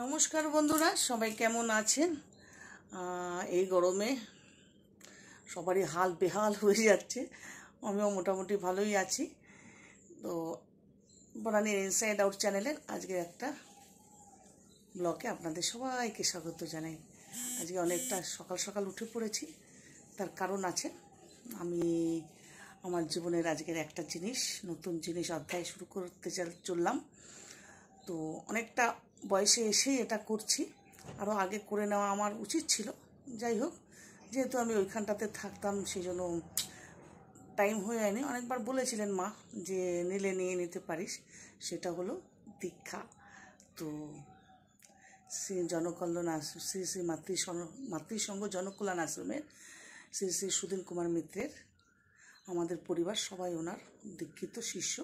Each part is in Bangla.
নমস্কার বন্ধুরা, সবাই কেমন আছেন? এই গরমে সবারই হাল বেহাল হয়ে যাচ্ছে। আমিও মোটামুটি ভালোই আছি। তো বনানীর ইনসাইড আউট চ্যানেলের আজকে একটা ব্লগে আপনাদের সবাইকে স্বাগত জানাই। আজকে অনেকটা সকাল সকাল উঠে পড়েছি, তার কারণ আছে। আমি আমার জীবনের আজকের একটা জিনিস, নতুন জিনিস অধ্যায় শুরু করতে চললাম। তো অনেকটা বয়সে এসেই এটা করছি, আরও আগে করে নেওয়া আমার উচিত ছিল। যাই হোক, যেহেতু আমি ওইখানটাতে থাকতাম সেই জন্য টাইম হয়ে যায়নি। অনেকবার বলেছিলেন মা যে নিয়ে নিতে পারিস, সেটা হলো দীক্ষা। তো শ্রী জনকল্যাণ আশ্রম, শ্রী শ্রী মাতৃসংঘ জনকল্যাণ আশ্রমের শ্রী শ্রী সুধীন কুমার মিত্রের আমাদের পরিবার সবাই ওনার দীক্ষিত শিষ্য।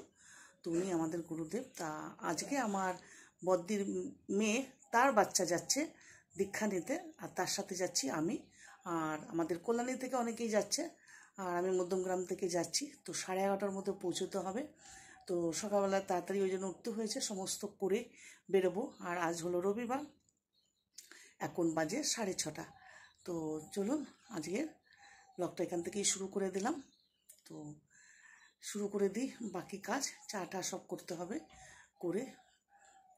তো উনি আমাদের গুরুদেব। তা আজকে আমার বদ্দির মেয়ে, তার বাচ্চা যাচ্ছে দীক্ষা নিতে, আর তার সাথে যাচ্ছি আমি। আর আমাদের কল্যাণী থেকে অনেকেই যাচ্ছে, আর আমি মধ্যমগ্রাম থেকে যাচ্ছি। তো 11:30টার মধ্যে পৌঁছতে হবে। তো সকালবেলা তাড়াতাড়ি ওই জন্য উঠতে হয়েছে, সমস্ত করে বেরোবো। আর আজ হলো রবিবার, এখন বাজে 6:30। তো চলুন আজকের ব্লগটা এখান থেকেই শুরু করে দিলাম। তো শুরু করে দিই বাকি কাজ, চাটা সব করতে হবে, করে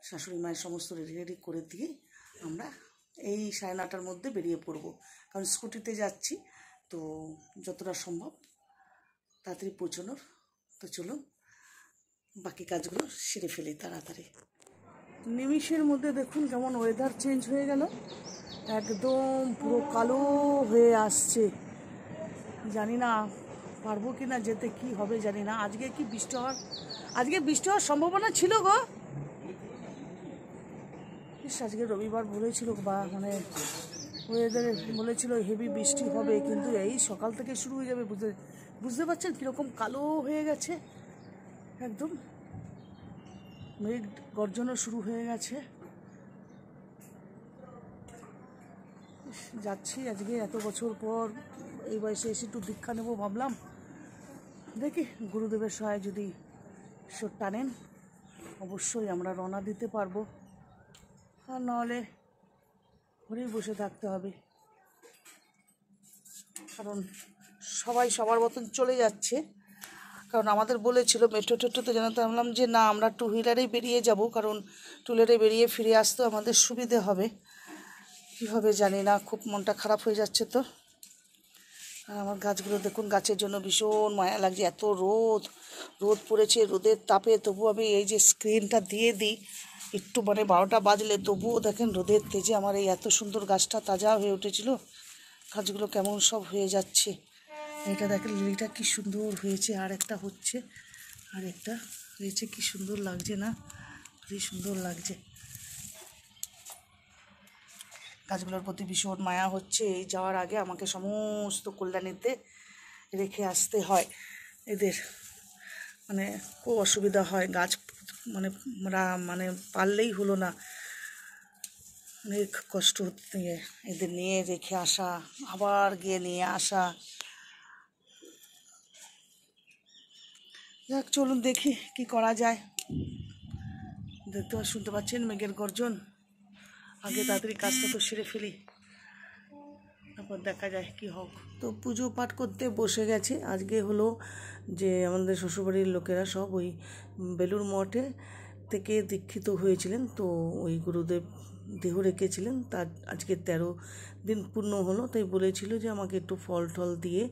শাশুড়ি মায়ের সমস্ত রেডি করে দিয়ে আমরা এই 9:30টার মধ্যে বেরিয়ে পড়ব। কারণ স্কুটিতে যাচ্ছি, তো যতটা সম্ভব তাড়াতাড়ি পৌঁছানোর। তো চলুন বাকি কাজগুলো সেরে ফেলি তাড়াতাড়ি। নিমিষের মধ্যে দেখুন কেমন ওয়েদার চেঞ্জ হয়ে গেল, একদম পুরো কালো হয়ে আসছে। জানি না পারবো কি না যেতে, কি হবে জানি না। আজকে বৃষ্টি হওয়ার সম্ভাবনা ছিল গো। আজকে রবিবার বলেছিল, বা ওয়েদারে বলেছিল হেভি বৃষ্টি হবে, কিন্তু এই সকাল থেকে শুরু হয়ে যাবে। বুঝতে পারছেন কীরকম কালো হয়ে গেছে, একদম মেঘ গর্জনও শুরু হয়ে গেছে। যাচ্ছি আজকে এত বছর পর, এই বয়সে এসে একটু দীক্ষা নেবো ভাবলাম। দেখি গুরুদেবের সহায় যদি ঈশ্বর টানেন, অবশ্যই আমরা রওনা দিতে পারবো। আর নাহলে ঘরেই বসে থাকতে হবে, কারণ সবাই সবার মতন চলে যাচ্ছে। কারণ আমাদের বলেছিল মেট্রো টেট্রোতে জানাতে, বললাম যে না, আমরা 2 হুইলারেই বেরিয়ে যাব, কারণ 2 হুইলারে বেরিয়ে ফিরে আসতেও আমাদের সুবিধে হবে। কী হবে জানি না, খুব মনটা খারাপ হয়ে যাচ্ছে। তো আর আমার গাছগুলো দেখুন, গাছের জন্য ভীষণ মায়া লাগছে। এত রোদ পড়েছে, রোদের তাপে তবু আমি এই যে স্ক্রিনটা দিয়ে দিই একটু, 12টা বাজলে, তবুও দেখেন রোদের তেজে আমার এই এত সুন্দর গাছটা তাজা হয়ে উঠেছিল, গাছগুলো কেমন সব হয়ে যাচ্ছে। এটা দেখেন লিলিটা কি সুন্দর হয়েছে, আর একটা হচ্ছে, আর একটা হয়েছে, কি সুন্দর লাগছে না, খুবই সুন্দর লাগছে। গাছগুলোর প্রতি ভীষণ মায়া হচ্ছে। এই যাওয়ার আগে আমাকে সমস্ত কল্যাণীতে রেখে আসতে হয়, এদের খুব অসুবিধা হয়। গাছ পারলেই হলো না, অনেক কষ্ট হচ্ছে এদের নিয়ে রেখে আসা, আবার গিয়ে নিয়ে আসা। যাক, চলুন দেখি কি করা যায়। দেখতে শুনতে পাচ্ছেন মেঘের গর্জন। আগে তাড়াতাড়ি কাজটা তো সেরে ফেলি, তারপর দেখা যায় কি হোক। তো পুজো পাঠ করতে বসে গেছে। আজকে হলো যে আমাদের শ্বশুরবাড়ির লোকেরা সব ওই বেলুড় মঠে থেকে দীক্ষিত হয়েছিলেন। তো ওই গুরুদেব দেহ রেখেছিলেন, তার আজকে 13 দিন পূর্ণ হলো। তাই বলেছিল যে আমাকে একটু ফল টল দিয়ে,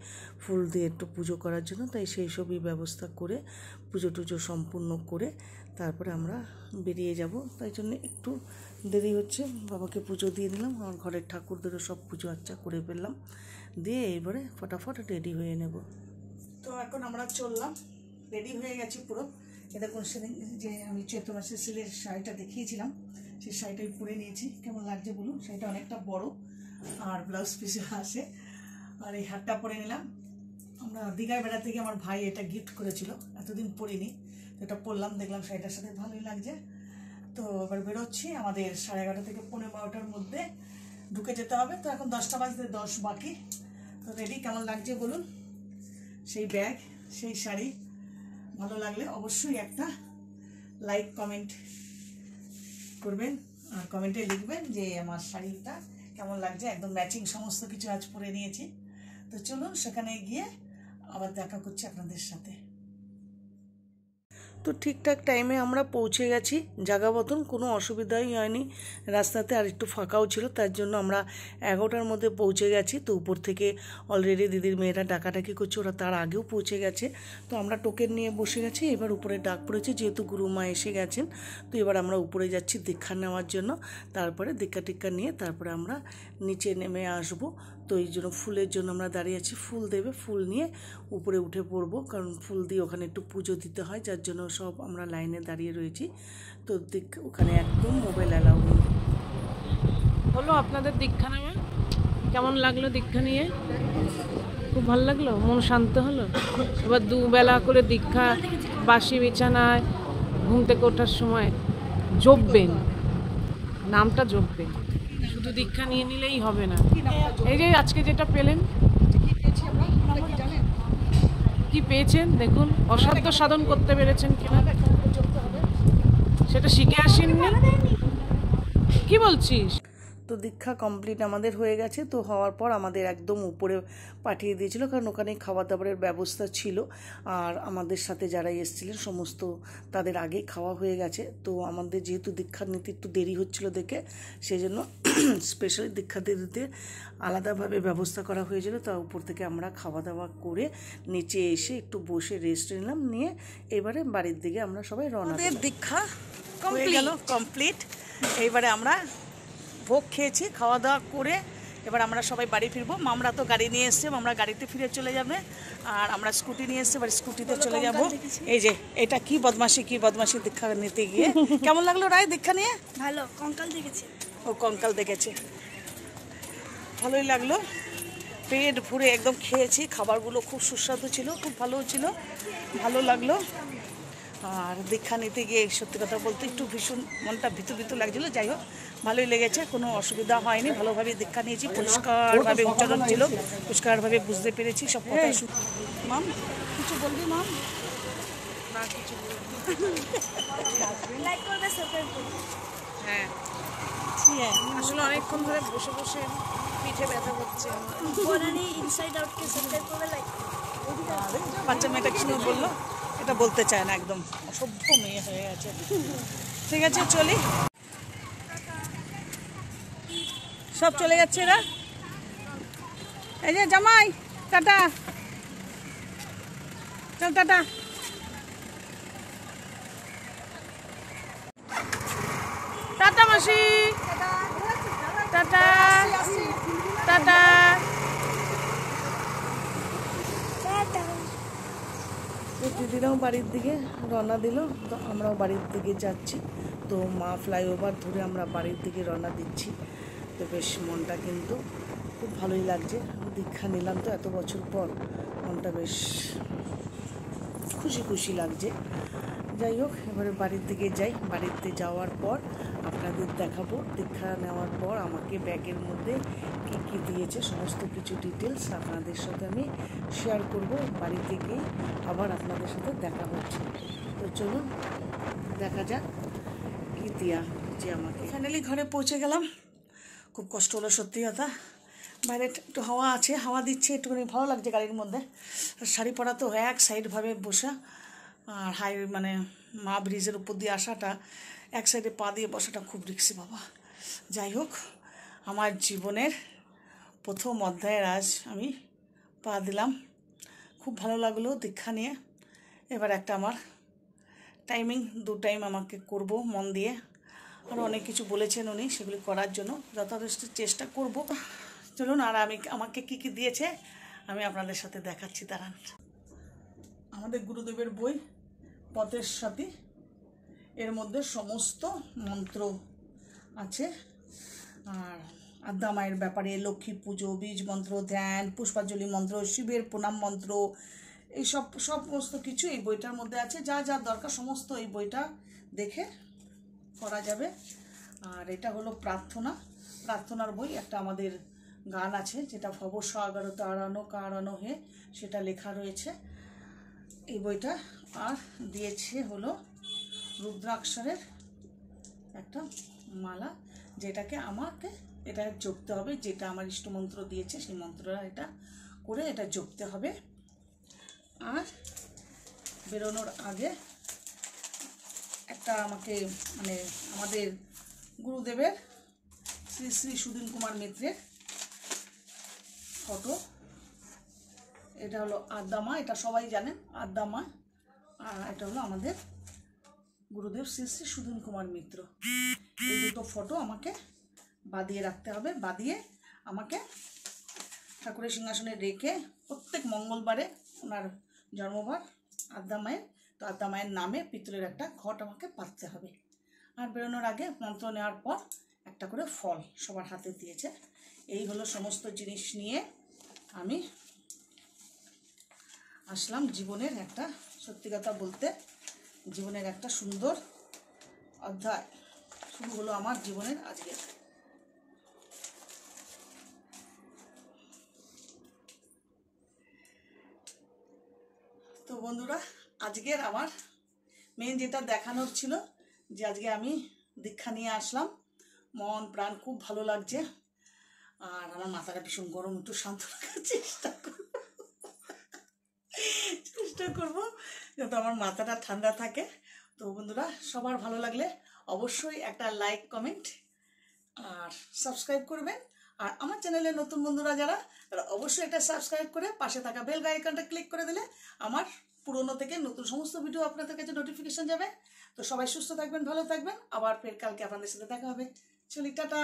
ফুল দিয়ে একটু পুজো করার জন্য। তাই সেই সবই ব্যবস্থা করে পুজো টুজো সম্পূর্ণ করে তারপরে আমরা বেরিয়ে যাব। তাই জন্য একটু দেরি হচ্ছে। বাবাকে পুজো দিয়ে দিলাম, আমার ঘরের ঠাকুরদেরও সব পুজো আচ্ছা করে ফেললাম, দিয়ে এবারে ফটাফট রেডি হয়ে নেব। তো এখন আমরা চললাম, রেডি হয়ে গেছি পুরো। এটা কোন সেদিন যে আমি চৈত্র মাসের সিলের শাড়িটা দেখিয়েছিলাম, সেই শাড়িটাই পরে নিয়েছি। কেমন লাগছে বলুন, শাড়িটা অনেকটা বড় আর ব্লাউজ পিসে আসে। আর এই হারটা পরে নিলাম। আমরা দীঘায় বেড়াতে গিয়ে আমার ভাই এটা গিফট করেছিল, এতদিন পরিনি, তো এটা পরলাম, দেখলাম শাড়িটার সাথে ভালোই লাগছে। তো এবার বেরোচ্ছি, আমাদের 11:30 থেকে 12:15টার মধ্যে ঢুকে যেতে হবে। তো এখন 10টা বাজতে 10 বাকি। তো রেডি, কেমন লাগছে বলুন, সেই ব্যাগ, সেই শাড়ি। ভালো লাগলে অবশ্যই একটা লাইক কমেন্ট করবেন, আর কমেন্টে লিখবেন যে আমার শাড়িটা কেমন লাগছে। একদম ম্যাচিং সমস্ত কিছু আজ পরে নিয়েছি। তো চলুন সেখানে গিয়ে আবার দেখা করছি আপনাদের সাথে। তো ঠিকঠাক টাইমে আমরা পৌঁছে গেছি। জায়গা মতন কোনো অসুবিধাই হয়নি, রাস্তাতে আর একটু ফাঁকাও ছিল, তার জন্য আমরা 11টার মধ্যে পৌঁছে গেছি। তো উপর থেকে অলরেডি দিদির মেয়েরা ডাকাডাকি করছে, ওরা তার আগেও পৌঁছে গেছে। তো আমরা টোকেন নিয়ে বসে গেছি। এবার উপরে ডাক পড়েছে, যেহেতু গুরুমা এসে গেছেন। তো এবার আমরা উপরে যাচ্ছি দীক্ষা নেওয়ার জন্য। তারপরে দীক্ষা টিক্ষা নিয়ে তারপরে আমরা নিচে নেমে আসবো। তো এই জন্য ফুলের জন্য আমরা দাঁড়িয়ে আছি, ফুল দেবে, ফুল নিয়ে উপরে উঠে পড়বো, কারণ ফুল দিয়ে ওখানে একটু পুজো দিতে হয়, যার জন্য সব আমরা লাইনে দাঁড়িয়ে রয়েছি। তো ওখানে একদম মোবাইল অ্যালাউ নেই। হলো আপনাদের দীক্ষা নেওয়া কেমন লাগলো? দীক্ষা নিয়ে খুব ভালো লাগলো, মন শান্ত হলো। এবার দুবেলা করে দীক্ষা, বাসি বিছানায় ঘুম থেকে ওঠার সময় জপবেন, নামটা জপবেন। শুধু দীক্ষা নিয়ে নিলেই হবে না। এই যে আজকে যেটা পেলেন, কি পেয়েছেন দেখুন, অসাধ্য সাধন করতে পেরেছেন কিনা সেটা শিখে আসেননি। কি বলছিস? তো দীক্ষা কমপ্লিট আমাদের হয়ে গেছে। তো হওয়ার পর আমাদের একদম উপরে পাঠিয়ে দিয়েছিল, কারণ ওখানে খাবার দাবারের ব্যবস্থা ছিল। আর আমাদের সাথে যারা এসেছিলেন সমস্ত তাদের আগেই খাওয়া হয়ে গেছে। তো আমাদের যেহেতু দীক্ষা নিতে একটু দেরি হচ্ছিল দেখে, সেই জন্য স্পেশালি দীক্ষা দিতে আলাদাভাবে ব্যবস্থা করা হয়েছিল। তা উপর থেকে আমরা খাওয়া দাওয়া করে নিচে এসে একটু বসে রেস্ট নিলাম, নিয়ে এবারে বাড়ির দিকে আমরা সবাই রওনা দিলাম। দীক্ষা হয়ে গেল কমপ্লিট। এইবারে আমরা ভোগ খেয়েছি, খাওয়া দাওয়া করে এবার আমরা সবাই বাড়ি ফিরবো। মামরা তো গাড়ি নিয়ে এসছে, মামরা গাড়িতে ফিরে চলে যাবে। আর আমরা স্কুটি নিয়ে এসছি, এবার স্কুটিতে চলে যাব। এই যে এটা কি বদমাশি দীক্ষা নিতে গিয়ে। কেমন লাগলো রায় দীক্ষা নিয়ে? ভালো, কঙ্কাল দেখেছি। ও কঙ্কাল দেখেছে, ভালোই লাগলো। পেট ভরে একদম খেয়েছি, খাবারগুলো খুব সুস্বাদু ছিল, খুব ভালো ছিল, ভালো লাগলো। আর দীক্ষা নিতে গিয়ে সত্যি কথা বলতে একটু ভীষণ মনটা ভিতু লাগছিলো। যাই হোক ভালোই লেগেছে, কোনো অসুবিধা হয়নি, ভালোভাবে দীক্ষা নিয়েছি, পরিষ্কারভাবে উচ্চারণ ছিল, পরিষ্কারভাবে বুঝতে পেরেছি সব কথা। মাম কিছু বলবি মাম? না কিছু লাইক করবে, সাবস্ক্রাইব করবে। হ্যাঁ, আসলে অনেকক্ষণ ধরে বসে বসে পিঠে ব্যথা করছে। বনানি ইনসাইড আউট কে সাবস্ক্রাইব করবে, লাইক। বাচ্চা মেয়েটা কিছু বললো, এটা বলতে চায় না, একদম অসভ্য মেয়ে হয়ে গেছে। ঠিক আছে চলি, সব চলে যাচ্ছে এরা। এই যে জামাই, টাটা, চল টাটা। টাটা মাসি, টাটা টাটা। তো দিদিরাও বাড়ির দিকে রওনা দিল, তো আমরাও বাড়ির দিকে যাচ্ছি। তো মা ফ্লাইওভার ধরে আমরা বাড়ির দিকে রওনা দিচ্ছি। তো বেশ মনটা কিন্তু খুব ভালোই লাগছে, দীক্ষা নিলাম তো এত বছর পর, মনটা বেশ খুশি লাগছে। যাই হোক এবারে বাড়ির দিকে যাই। বাড়িতে যাওয়ার পর আপনাদের দেখাবো দীক্ষা নেওয়ার পর আমাকে ব্যাগের মধ্যে কী কী দিয়েছে, সমস্ত কিছু ডিটেলস আপনাদের সাথে আমি শেয়ার করব। বাড়িতে গিয়ে আবার আপনাদের সাথে দেখা হচ্ছে। তো চলুন দেখা যাক কী দেওয়া হচ্ছে আমাকে। ফাইনালি ঘরে পৌঁছে গেলাম, খুব কষ্ট হলো সত্যি কথা। বাইরে একটু হাওয়া আছে, হাওয়া দিচ্ছে, একটুখানি ভালো লাগছে গাড়ির মধ্যে। শাড়ি পরা তো এক সাইডভাবে বসা, আর মানে মা ব্রিজের উপর দিয়ে আসাটা, এক সাইডে পা দিয়ে বসাটা খুব রিক্সি বাবা। যাই হোক আমার জীবনের প্রথম অধ্যায়ের আজ আমি পা দিলাম, খুব ভালো লাগলো দীক্ষা নিয়ে। এবার একটা আমার টাইমিং, 2 টাইম আমাকে করব মন দিয়ে। আরও অনেক কিছু বলেছেন উনি, সেগুলি করার জন্য যথাযথ চেষ্টা করব। চলুন, আর আমাকে কি কি দিয়েছে আমি আপনাদের সাথে দেখাচ্ছি, দাঁড়ান। আমাদের গুরুদেবের বই পথের সাথী, এর মধ্যে সমস্ত মন্ত্র আছে। আর আদ্যা মায়ের ব্যাপারে, লক্ষ্মী পুজো, বীজ মন্ত্র, ধ্যান, পুষ্পাঞ্জলি মন্ত্র, শিবের প্রণাম মন্ত্র, এই সমস্ত কিছু এই বইটার মধ্যে আছে। যা যা দরকার সমস্ত এই বইটা দেখে করা যাবে। আর এটা হলো প্রার্থনার বই। একটা আমাদের গান আছে যেটা ভবসাগর তাড়ানো কারানো হে, সেটা লেখা রয়েছে এই বইটা। আর দিয়েছে হলো রুদ্রাক্ষরের একটা মালা, যেটাকে আমাকে এটা জপতে হবে, যেটা আমার ইষ্টমন্ত্র দিয়েছে সেই মন্ত্রটা এটা করে এটা জপতে হবে। আর বেরোনোর আগে একটা আমাকে মানে আমাদের গুরুদেবের শ্রী শ্রী সুদিন কুমার মিত্রের ফটো, এটা হলো আদ্দামা, এটা সবাই জানেন আদ্দামা, আর এটা হলো আমাদের গুরুদেব শ্রী শ্রী সুদিন কুমার মিত্র। এই দুটো ফটো আমাকে বাঁধিয়ে রাখতে হবে। বাঁধিয়ে আমাকে ঠাকুরের সিংহাসনে রেখে প্রত্যেক মঙ্গলবারে ওনার জন্মবার আদ্দামায়ের, তো আদ্দামায়ের নামে পিতলের একটা ঘট আমাকে পাততে হবে। আর বেরোনোর আগে মন্ত্র নেওয়ার পর একটা করে ফল সবার হাতে দিয়েছে। এই হলো সমস্ত জিনিস নিয়ে আমি আসলাম। জীবনের একটা, সত্যি কথা বলতে, জীবনের একটা সুন্দর অধ্যায় শুরু হলো আমার জীবনের আজকে। তো বন্ধুরা, আজকের আমার মেন যেটা দেখানোর ছিল, যে আজকে আমি দীক্ষা নিয়ে আসলাম, মন প্রাণ খুব ভালো লাগছে। আর আমার মাথাটা ভীষণ গরম, একটু শান্ত রাখার চেষ্টা করবো যাতে আমার মাথাটা ঠান্ডা থাকে। তো বন্ধুরা, সবার ভালো লাগলে অবশ্যই একটা লাইক, কমেন্ট আর সাবস্ক্রাইব করবেন। আর আমার চ্যানেলে নতুন বন্ধুরা যারা, তারা অবশ্যই একটা সাবস্ক্রাইব করে পাশে থাকা বেল আইকনটা ক্লিক করে দিলে আমার পুরনো থেকে নতুন সমস্ত ভিডিও আপনাদের কাছে নোটিফিকেশন যাবে। তো সবাই সুস্থ থাকবেন, ভালো থাকবেন, আবার ফের কালকে আপনাদের সাথে দেখা হবে। চলি, টাটা।